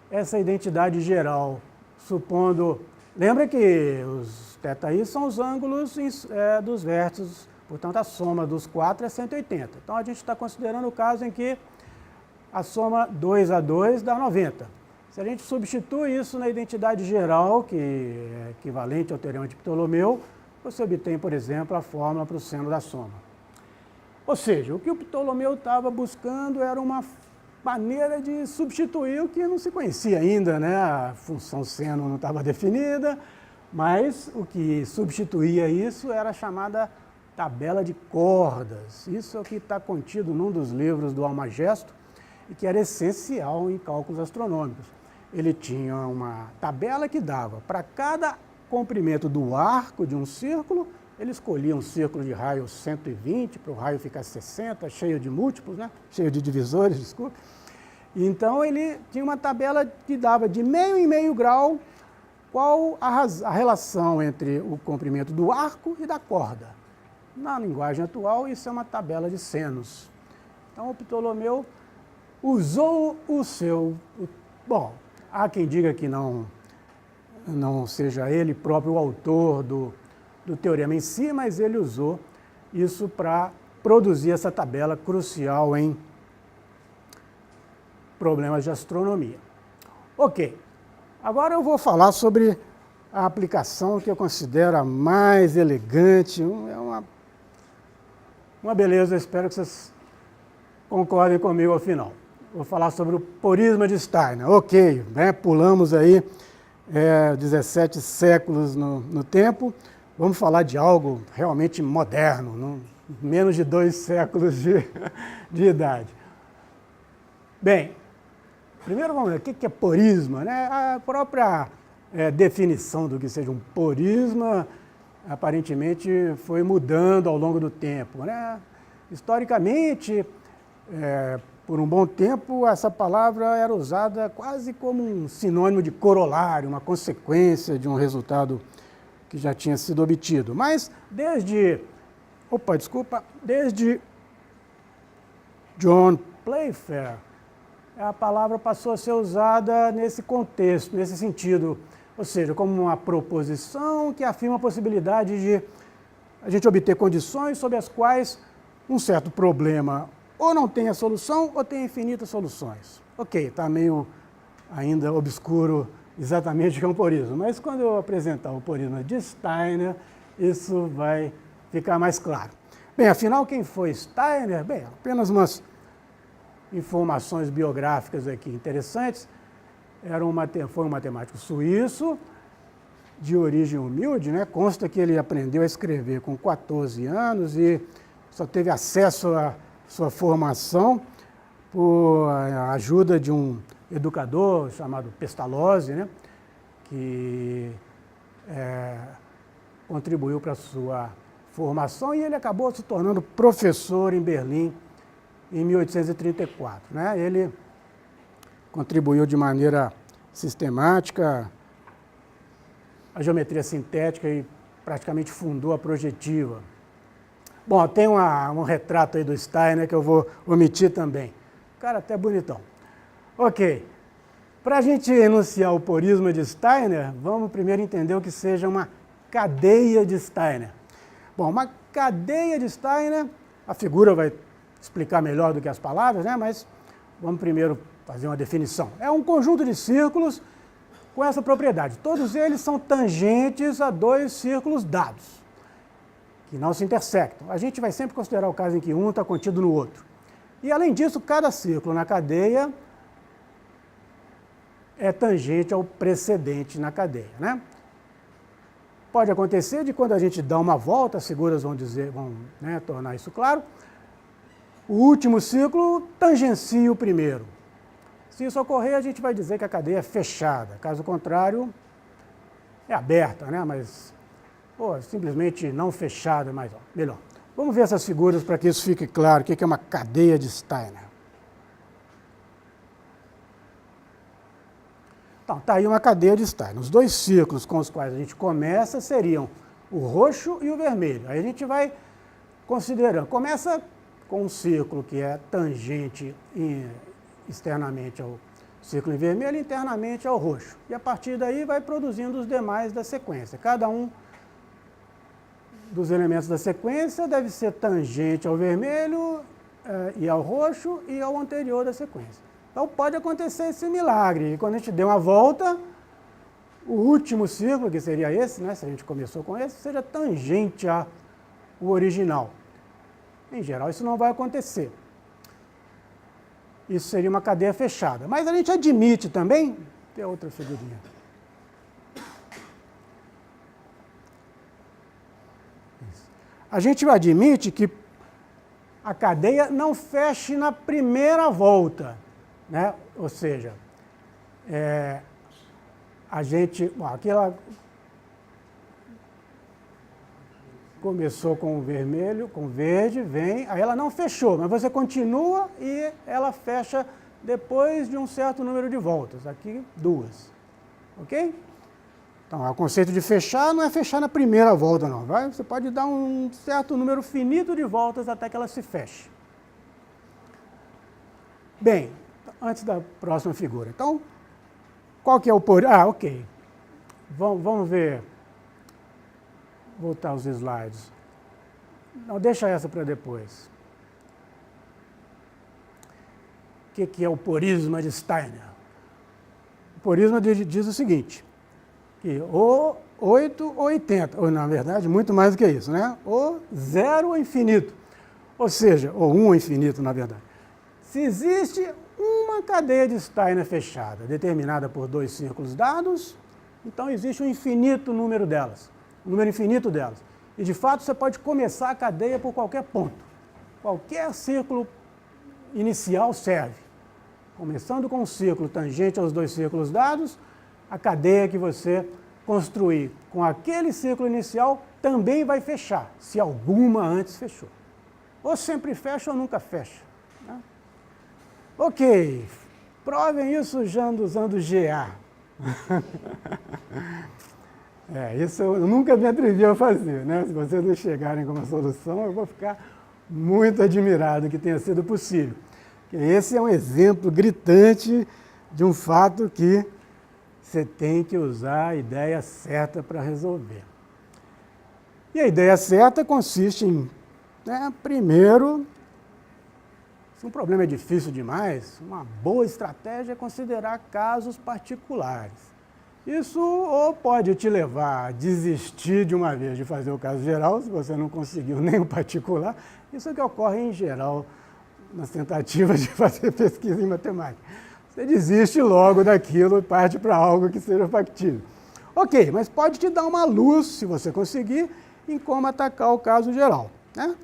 essa identidade geral, supondo... Lembra que os θi são os ângulos dos vértices, portanto a soma dos 4 é 180. Então a gente está considerando o caso em que a soma 2 a 2 dá 90. Se a gente substitui isso na identidade geral, que é equivalente ao teorema de Ptolomeu, você obtém, por exemplo, a fórmula para o seno da soma. Ou seja, o que o Ptolomeu estava buscando era uma maneira de substituir o que não se conhecia ainda, né? A função seno não estava definida, mas o que substituía isso era a chamada tabela de cordas. Isso é o que está contido num dos livros do Almagesto e que era essencial em cálculos astronômicos. Ele tinha uma tabela que dava para cada comprimento do arco de um círculo, ele escolhia um círculo de raio 120, para o raio ficar 60, cheio de múltiplos, né? Cheio de divisores, desculpa. Então ele tinha uma tabela que dava de meio em meio grau qual a relação entre o comprimento do arco e da corda. Na linguagem atual, isso é uma tabela de senos. Então o Ptolomeu usou bom, há quem diga que não seja ele próprio o autor do teorema em si, mas ele usou isso para produzir essa tabela crucial em problemas de astronomia. Ok, agora eu vou falar sobre a aplicação que eu considero a mais elegante, é uma beleza, espero que vocês concordem comigo ao final. Vou falar sobre o porisma de Steiner. Ok, né, pulamos aí 17 séculos no tempo, vamos falar de algo realmente moderno, menos de 2 séculos de idade. Bem, primeiro vamos ver o que é porisma, né? A própria definição do que seja um porisma aparentemente foi mudando ao longo do tempo, né? Historicamente, por um bom tempo, essa palavra era usada quase como um sinônimo de corolário, uma consequência de um resultado que já tinha sido obtido. Mas desde John Playfair, a palavra passou a ser usada nesse contexto, nesse sentido, ou seja, como uma proposição que afirma a possibilidade de a gente obter condições sob as quais um certo problema ou não tem a solução ou tem infinitas soluções. Ok, está meio ainda obscuro exatamente o que é um porismo, mas quando eu apresentar o porismo de Steiner, isso vai ficar mais claro. Bem, afinal, quem foi Steiner? Bem, apenas umas informações biográficas aqui interessantes. Foi um matemático suíço, de origem humilde, né? Consta que ele aprendeu a escrever com 14 anos e só teve acesso à sua formação por ajuda de um educador chamado Pestalozzi, né? Que contribuiu para a sua formação e ele acabou se tornando professor em Berlim em 1834. Né? Ele contribuiu de maneira sistemática a geometria sintética e praticamente fundou a projetiva. Bom, tem um retrato aí do Steiner que eu vou omitir também. Cara, até bonitão. Ok. Para a gente enunciar o porisma de Steiner, vamos primeiro entender o que seja uma cadeia de Steiner. Bom, uma cadeia de Steiner, a figura vai explicar melhor do que as palavras, né? Mas vamos primeiro fazer uma definição. É um conjunto de círculos com essa propriedade. Todos eles são tangentes a dois círculos dados, que não se intersectam. A gente vai sempre considerar o caso em que um está contido no outro. E, além disso, cada círculo na cadeia é tangente ao precedente na cadeia, né? Pode acontecer de quando a gente dá uma volta, as figuras vão tornar isso claro, o último círculo tangencia o primeiro. Se isso ocorrer, a gente vai dizer que a cadeia é fechada. Caso contrário, é aberta, né? Mas simplesmente não fechada, mas melhor. Vamos ver essas figuras para que isso fique claro, o que é uma cadeia de Steiner. Então, está aí uma cadeia de Steiner. Os dois círculos com os quais a gente começa seriam o roxo e o vermelho. Aí a gente vai considerando. Começa com um círculo que é tangente externamente ao círculo em vermelho e internamente ao roxo. E a partir daí vai produzindo os demais da sequência. Cada um dos elementos da sequência deve ser tangente ao vermelho e ao roxo e ao anterior da sequência. Então pode acontecer esse milagre. E quando a gente der uma volta, o último círculo, que seria esse, né, se a gente começou com esse, seja tangente ao original. Em geral, isso não vai acontecer. Isso seria uma cadeia fechada. Mas a gente admite também... Tem outra figurinha. Isso. A gente admite que a cadeia não feche na primeira volta, né? Ou seja, a gente... Bom, aqui ela começou com o vermelho, com o verde, vem, aí ela não fechou, mas você continua e ela fecha depois de um certo número de voltas. Aqui, 2. Ok? Então, o conceito de fechar não é fechar na primeira volta, não. Você pode dar um certo número finito de voltas até que ela se feche. Bem, antes da próxima figura. Então, qual que é o porismo? Ah, ok. Vamos ver. Voltar os slides. Não, deixa essa para depois. O que é o porisma de Steiner? O porisma diz o seguinte, que ou 8 ou 80, ou na verdade muito mais do que isso, né? Ou 0 ou infinito, ou seja, ou 1 ou infinito, na verdade. Se existe uma cadeia de Steiner fechada, determinada por dois círculos dados, então existe um infinito número delas. Um número infinito delas. E, de fato, você pode começar a cadeia por qualquer ponto. Qualquer círculo inicial serve. Começando com um círculo tangente aos dois círculos dados, a cadeia que você construir com aquele círculo inicial também vai fechar, se alguma antes fechou. Ou sempre fecha ou nunca fecha, né? Ok, provem isso usando GA. Isso eu nunca me atrevi a fazer, né? Se vocês não chegarem com uma solução, eu vou ficar muito admirado que tenha sido possível. Esse é um exemplo gritante de um fato que você tem que usar a ideia certa para resolver. E a ideia certa consiste em, primeiro, se um problema é difícil demais, uma boa estratégia é considerar casos particulares. Isso ou pode te levar a desistir de uma vez de fazer o caso geral, se você não conseguiu nem o particular. Isso é o que ocorre em geral nas tentativas de fazer pesquisa em matemática. Você desiste logo daquilo e parte para algo que seja factível. Ok, mas pode te dar uma luz, se você conseguir, em como atacar o caso geral, né?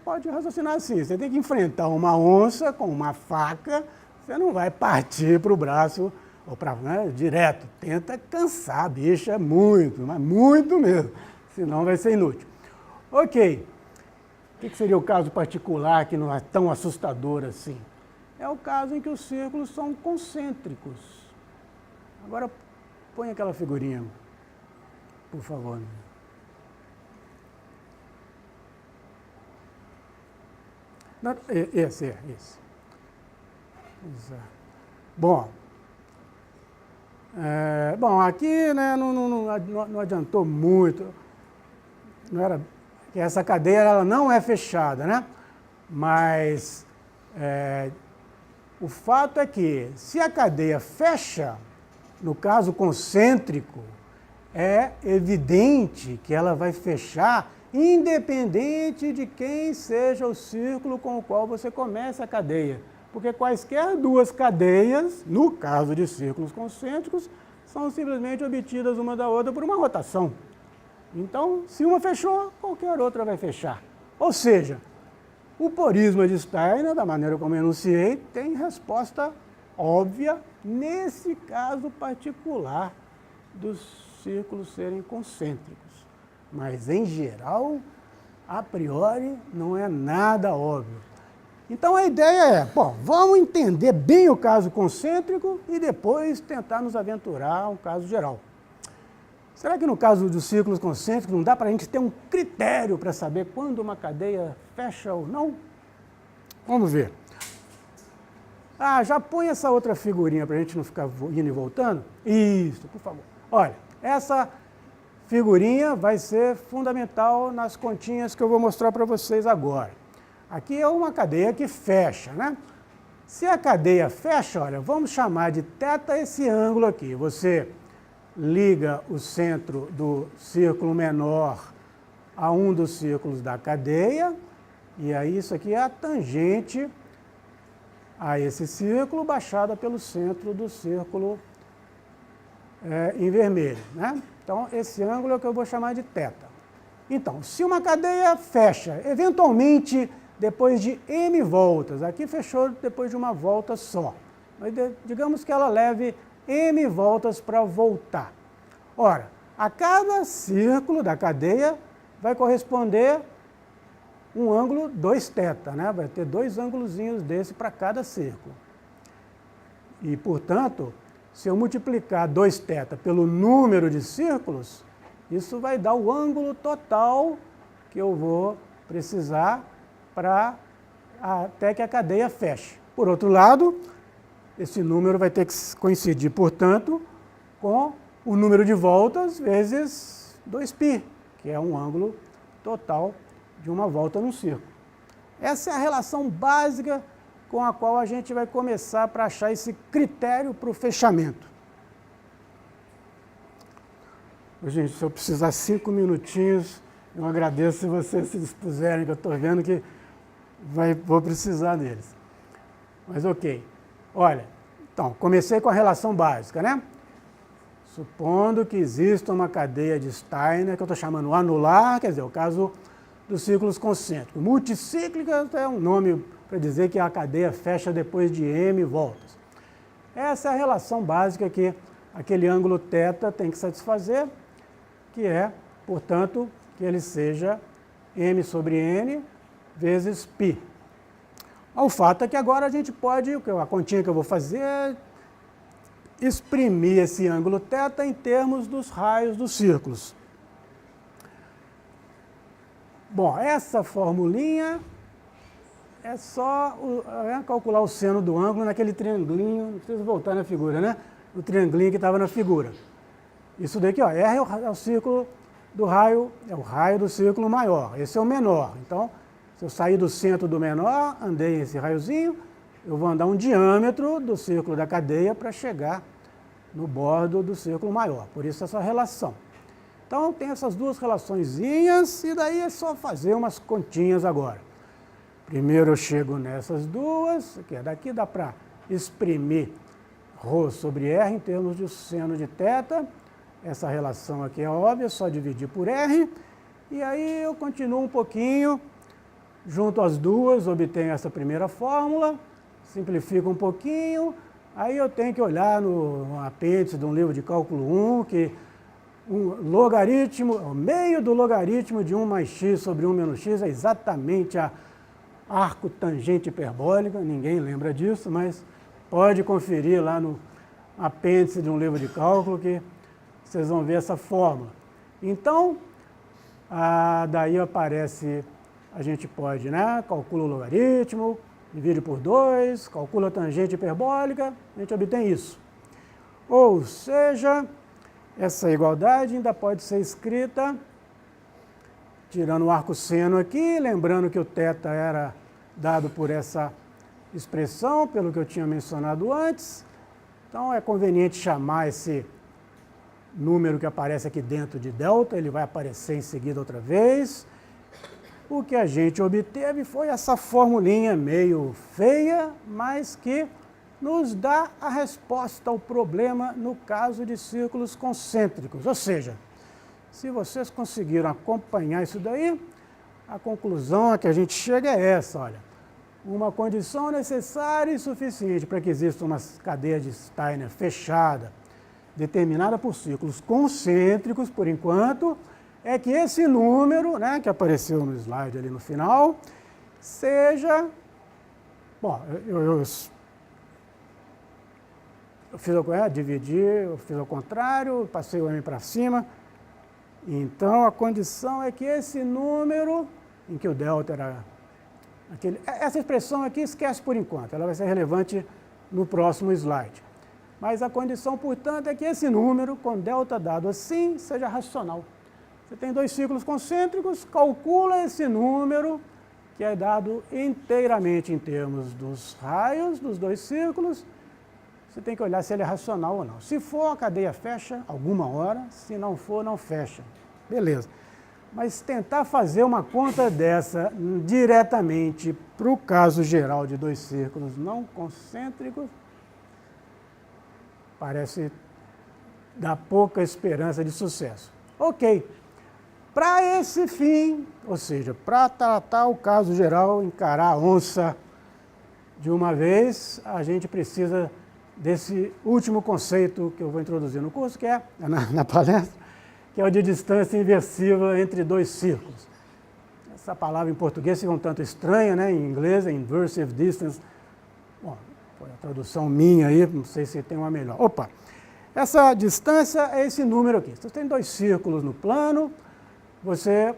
Pode raciocinar assim, você tem que enfrentar uma onça com uma faca, você não vai partir para o braço ou para direto. Tenta cansar a bicha muito, mas muito mesmo, senão vai ser inútil. Ok, o que seria o caso particular que não é tão assustador assim? É o caso em que os círculos são concêntricos. Agora, põe aquela figurinha, por favor. Esse. Bom, aqui não adiantou muito. Essa cadeia ela não é fechada, né? Mas o fato é que, se a cadeia fecha, no caso concêntrico, é evidente que ela vai fechar independente de quem seja o círculo com o qual você começa a cadeia. Porque quaisquer duas cadeias, no caso de círculos concêntricos, são simplesmente obtidas uma da outra por uma rotação. Então, se uma fechou, qualquer outra vai fechar. Ou seja, o porisma de Steiner, da maneira como eu enunciei, tem resposta óbvia nesse caso particular dos círculos serem concêntricos. Mas, em geral, a priori, não é nada óbvio. Então, a ideia é, vamos entender bem o caso concêntrico e depois tentar nos aventurar um caso geral. Será que no caso dos círculos concêntricos não dá para a gente ter um critério para saber quando uma cadeia fecha ou não? Vamos ver. Já põe essa outra figurinha para a gente não ficar indo e voltando. Isso, por favor. Olha, essa figurinha vai ser fundamental nas continhas que eu vou mostrar para vocês agora. Aqui é uma cadeia que fecha, né? Se a cadeia fecha, olha, vamos chamar de θ esse ângulo aqui. Você liga o centro do círculo menor a um dos círculos da cadeia, e aí isso aqui é a tangente a esse círculo baixada pelo centro do círculo em vermelho, né? Então, esse ângulo é o que eu vou chamar de θ. Então, se uma cadeia fecha, eventualmente, depois de m voltas, aqui fechou depois de uma volta só, mas digamos que ela leve m voltas para voltar. Ora, a cada círculo da cadeia vai corresponder um ângulo 2θ, né? Vai ter dois ângulozinhos desse para cada círculo. E, portanto, se eu multiplicar 2θ pelo número de círculos, isso vai dar o ângulo total que eu vou precisar até que a cadeia feche. Por outro lado, esse número vai ter que coincidir, portanto, com o número de voltas vezes 2π, que é um ângulo total de uma volta num círculo. Essa é a relação básica com a qual a gente vai começar para achar esse critério para o fechamento. Gente, se eu precisar 5 minutinhos, eu agradeço se vocês se dispuserem, que eu estou vendo que vou precisar deles. Mas ok. Olha, então, comecei com a relação básica, né? Supondo que exista uma cadeia de Steiner, que eu estou chamando anular, quer dizer, o caso dos círculos concêntricos. Multicíclica é um nome para dizer que a cadeia fecha depois de m voltas. Essa é a relação básica que aquele ângulo θ tem que satisfazer, que é, portanto, que ele seja m sobre n vezes π. O fato é que agora a gente pode, a continha que eu vou fazer é exprimir esse ângulo θ em termos dos raios dos círculos. Bom, essa formulinha é só calcular o seno do ângulo naquele triangulinho, não precisa voltar na figura, né? O triangulinho que estava na figura. Isso daqui, ó, R é o círculo do raio, é o raio do círculo maior, esse é o menor. Então, se eu sair do centro do menor, andei esse raiozinho, eu vou andar um diâmetro do círculo da cadeia para chegar no bordo do círculo maior. Por isso essa relação. Então, tem essas duas relaçõezinhas e daí é só fazer umas continhas agora. Primeiro eu chego nessas duas, que daqui dá para exprimir ρ sobre R em termos de seno de θ. Essa relação aqui é óbvia, é só dividir por R. E aí eu continuo um pouquinho, junto as duas, obtenho essa primeira fórmula, simplifico um pouquinho, aí eu tenho que olhar no apêndice de um livro de cálculo 1, que o meio do logaritmo de 1 mais x sobre 1 menos x é exatamente a arco tangente hiperbólica, ninguém lembra disso, mas pode conferir lá no apêndice de um livro de cálculo que vocês vão ver essa fórmula. Então, daí aparece, a gente pode, né, calcula o logaritmo, divide por 2, calcula a tangente hiperbólica, a gente obtém isso. Ou seja, essa igualdade ainda pode ser escrita tirando o arco seno aqui, lembrando que o θ era dado por essa expressão, pelo que eu tinha mencionado antes. Então, é conveniente chamar esse número que aparece aqui dentro de delta, ele vai aparecer em seguida outra vez. O que a gente obteve foi essa formulinha meio feia, mas que nos dá a resposta ao problema no caso de círculos concêntricos. Ou seja, se vocês conseguiram acompanhar isso daí, a conclusão a que a gente chega é essa, olha. Uma condição necessária e suficiente para que exista uma cadeia de Steiner fechada, determinada por círculos concêntricos, por enquanto, é que esse número, né, que apareceu no slide ali no final, seja... Bom, eu fiz dividi, eu fiz ao contrário, passei o m para cima. Então, a condição é que esse número, em que o delta era... essa expressão aqui esquece por enquanto, ela vai ser relevante no próximo slide. Mas a condição, portanto, é que esse número, com delta dado assim, seja racional. Você tem dois círculos concêntricos, calcula esse número, que é dado inteiramente em termos dos raios dos dois círculos. Você tem que olhar se ele é racional ou não. Se for, a cadeia fecha alguma hora, se não for, não fecha. Beleza. Mas tentar fazer uma conta dessa diretamente para o caso geral de dois círculos não concêntricos, parece dar pouca esperança de sucesso. Ok. Para esse fim, ou seja, para tratar o caso geral, encarar a onça de uma vez, a gente precisa desse último conceito que eu vou introduzir no curso, que é na palestra, que é o de distância inversiva entre dois círculos. Essa palavra em português fica um tanto estranha, né? Em inglês é inversive distance. Bom, foi a tradução minha aí, não sei se tem uma melhor. Opa! Essa distância é esse número aqui. Você tem dois círculos no plano, você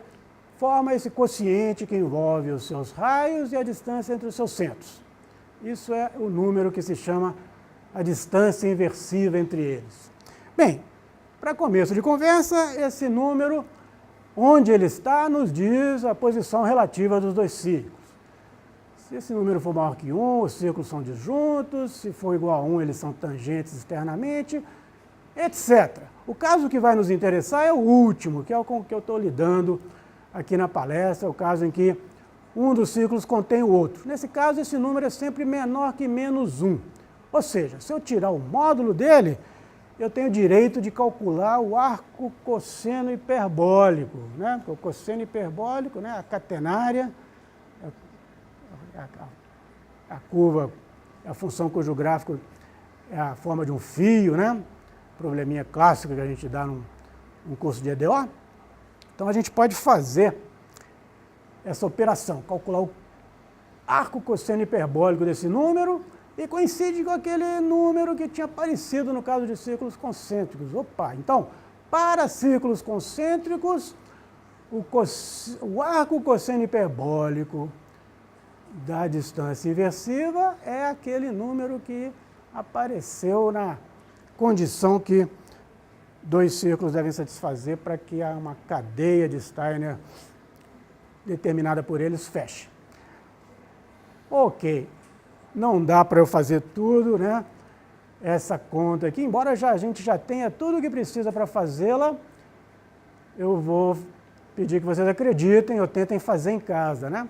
forma esse quociente que envolve os seus raios e a distância entre os seus centros. Isso é o número que se chama a distância inversiva entre eles. Bem, para começo de conversa, esse número, onde ele está, nos diz a posição relativa dos dois círculos. Se esse número for maior que 1, os círculos são disjuntos, se for igual a 1, eles são tangentes externamente, etc. O caso que vai nos interessar é o último, que é o com que eu estou lidando aqui na palestra, é o caso em que um dos círculos contém o outro. Nesse caso, esse número é sempre menor que menos 1. Ou seja, se eu tirar o módulo dele, eu tenho direito de calcular o arco cosseno hiperbólico, né? Porque o cosseno hiperbólico, né, a catenária, a curva, a função cujo gráfico é a forma de um fio, né? Probleminha clássico que a gente dá num curso de EDO. Então, a gente pode fazer essa operação, calcular arco cosseno hiperbólico desse número e coincide com aquele número que tinha aparecido no caso de círculos concêntricos. Opa! Então, para círculos concêntricos, o arco cosseno hiperbólico da distância inversiva é aquele número que apareceu na condição que dois círculos devem satisfazer para que uma cadeia de Steiner determinada por eles feche. Ok, não dá para eu fazer tudo, né? Essa conta aqui, embora a gente já tenha tudo o que precisa para fazê-la, eu vou pedir que vocês acreditem ou tentem fazer em casa, né?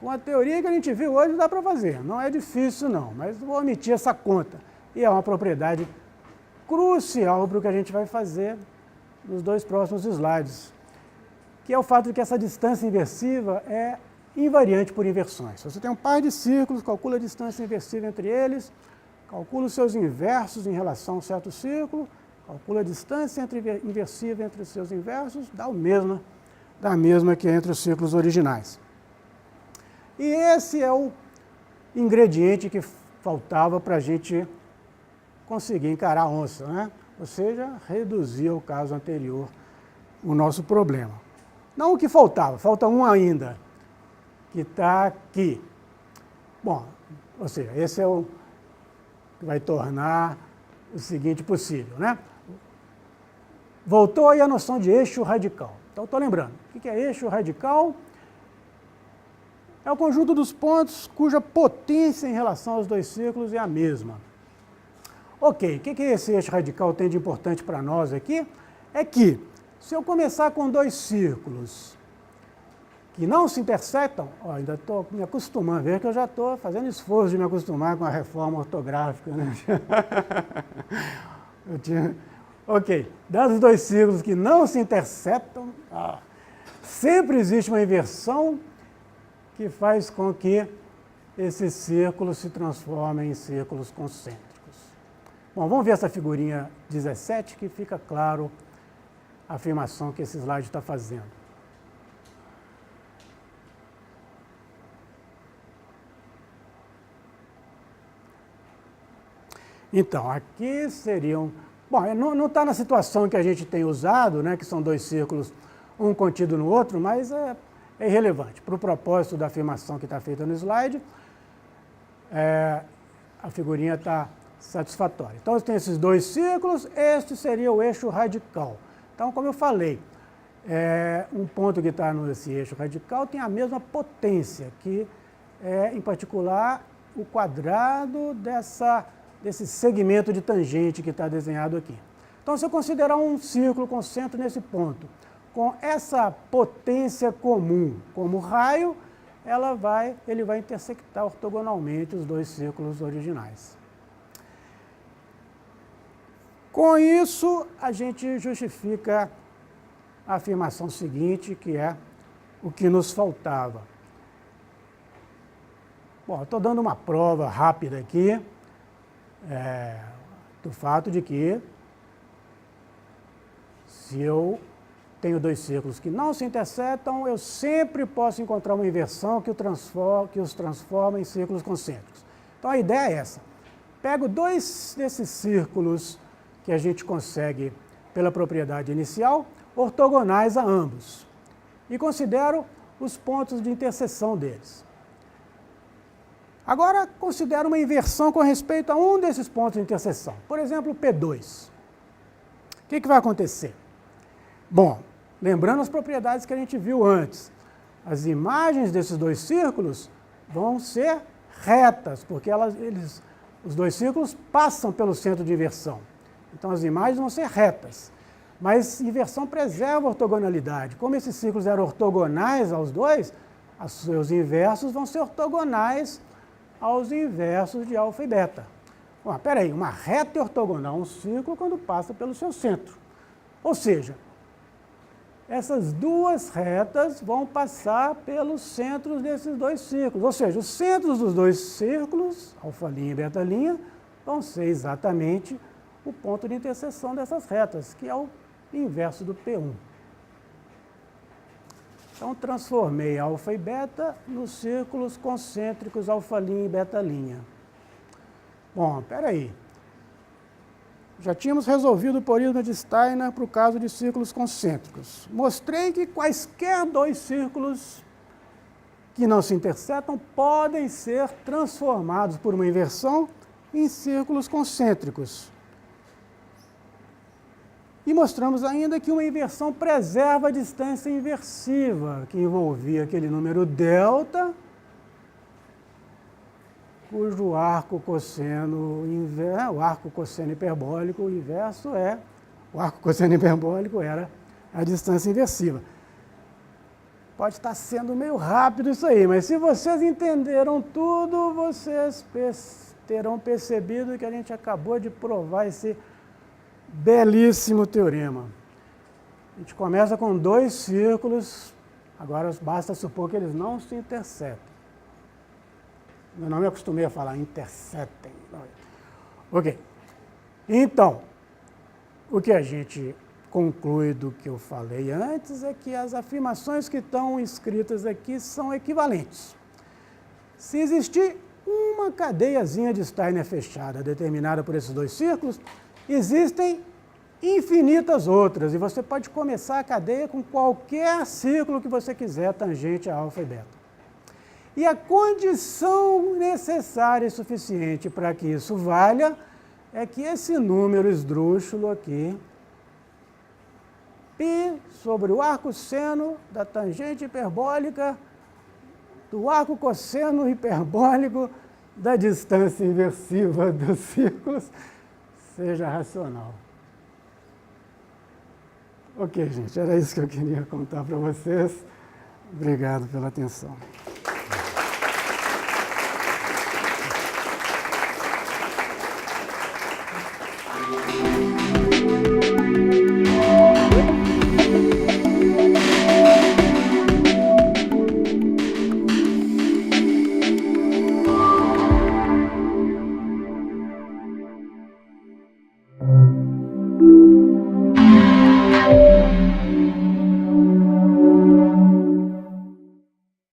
Com a teoria que a gente viu hoje dá para fazer, não é difícil não, mas vou omitir essa conta. E é uma propriedade crucial para o que a gente vai fazer nos dois próximos slides, que é o fato de que essa distância inversiva é invariante por inversões. Se você tem um par de círculos, calcula a distância inversiva entre eles, calcula os seus inversos em relação a um certo círculo, calcula a distância inversiva entre os seus inversos, dá a mesma que entre os círculos originais. E esse é o ingrediente que faltava para a gente conseguir encarar a onça, né? Ou seja, reduzir ao caso anterior o nosso problema. Não o que faltava, falta um ainda, que está aqui. Bom, ou seja, esse é o que vai tornar o seguinte possível, né? Voltou aí a noção de eixo radical. Então, estou lembrando, o que é eixo radical? É o conjunto dos pontos cuja potência em relação aos dois círculos é a mesma. Ok, o que esse eixo radical tem de importante para nós aqui? É que, se eu começar com dois círculos que não se interceptam, ainda estou me acostumando, veja que eu já estou fazendo esforço de me acostumar com a reforma ortográfica, né? Ok, dados dois círculos que não se interceptam, sempre existe uma inversão que faz com que esses círculos se transformem em círculos concêntricos. Bom, vamos ver essa figurinha 17, que fica claro a afirmação que esse slide está fazendo. Então, aqui seriam... Bom, não está na situação que a gente tem usado, né, que são dois círculos, um contido no outro, mas é irrelevante. Para o propósito da afirmação que está feita no slide, a figurinha está satisfatória. Então, tem esses dois círculos, este seria o eixo radical. Então, como eu falei, um ponto que está nesse eixo radical tem a mesma potência, que é, em particular, o quadrado desse segmento de tangente que está desenhado aqui. Então, se eu considerar um círculo com centro nesse ponto, com essa potência comum como raio, ele vai intersectar ortogonalmente os dois círculos originais. Com isso, a gente justifica a afirmação seguinte, que é o que nos faltava. Bom, estou dando uma prova rápida aqui, do fato de que, se eu tenho dois círculos que não se interceptam, eu sempre posso encontrar uma inversão que os transforma em círculos concêntricos. Então, a ideia é essa. Pego dois desses círculos que a gente consegue pela propriedade inicial, ortogonais a ambos, e considero os pontos de interseção deles. Agora, considero uma inversão com respeito a um desses pontos de interseção, por exemplo, P2. O que vai acontecer? Bom, lembrando as propriedades que a gente viu antes, as imagens desses dois círculos vão ser retas, porque os dois círculos passam pelo centro de inversão. Então, as imagens vão ser retas. Mas inversão preserva a ortogonalidade. Como esses círculos eram ortogonais aos dois, os seus inversos vão ser ortogonais aos inversos de alfa e beta. Bom, peraí, uma reta é ortogonal a um círculo quando passa pelo seu centro. Ou seja, essas duas retas vão passar pelos centros desses dois círculos. Ou seja, os centros dos dois círculos, alfa' e beta', vão ser exatamente o ponto de interseção dessas retas, que é o inverso do P1. Então, transformei alfa e beta nos círculos concêntricos alfa' e beta'. Bom, espera aí. Já tínhamos resolvido o prisma de Steiner para o caso de círculos concêntricos. Mostrei que quaisquer dois círculos que não se interceptam podem ser transformados por uma inversão em círculos concêntricos. E mostramos ainda que uma inversão preserva a distância inversiva, que envolvia aquele número delta, cujo arco cosseno inverso, o arco cosseno hiperbólico inverso o arco cosseno hiperbólico era a distância inversiva. Pode estar sendo meio rápido isso aí, mas se vocês entenderam tudo, vocês terão percebido que a gente acabou de provar esse belíssimo teorema. A gente começa com dois círculos, agora basta supor que eles não se interceptem. Eu não me acostumei a falar interceptem. Ok. Então, o que a gente conclui do que eu falei antes é que as afirmações que estão escritas aqui são equivalentes. Se existir uma cadeiazinha de Steiner fechada determinada por esses dois círculos, existem infinitas outras, e você pode começar a cadeia com qualquer círculo que você quiser, tangente a alfa e beta. E a condição necessária e suficiente para que isso valha é que esse número esdrúxulo aqui, π sobre o arco seno da tangente hiperbólica do arco cosseno hiperbólico da distância inversiva dos círculos, seja racional. Ok, gente, era isso que eu queria contar para vocês. Obrigado pela atenção.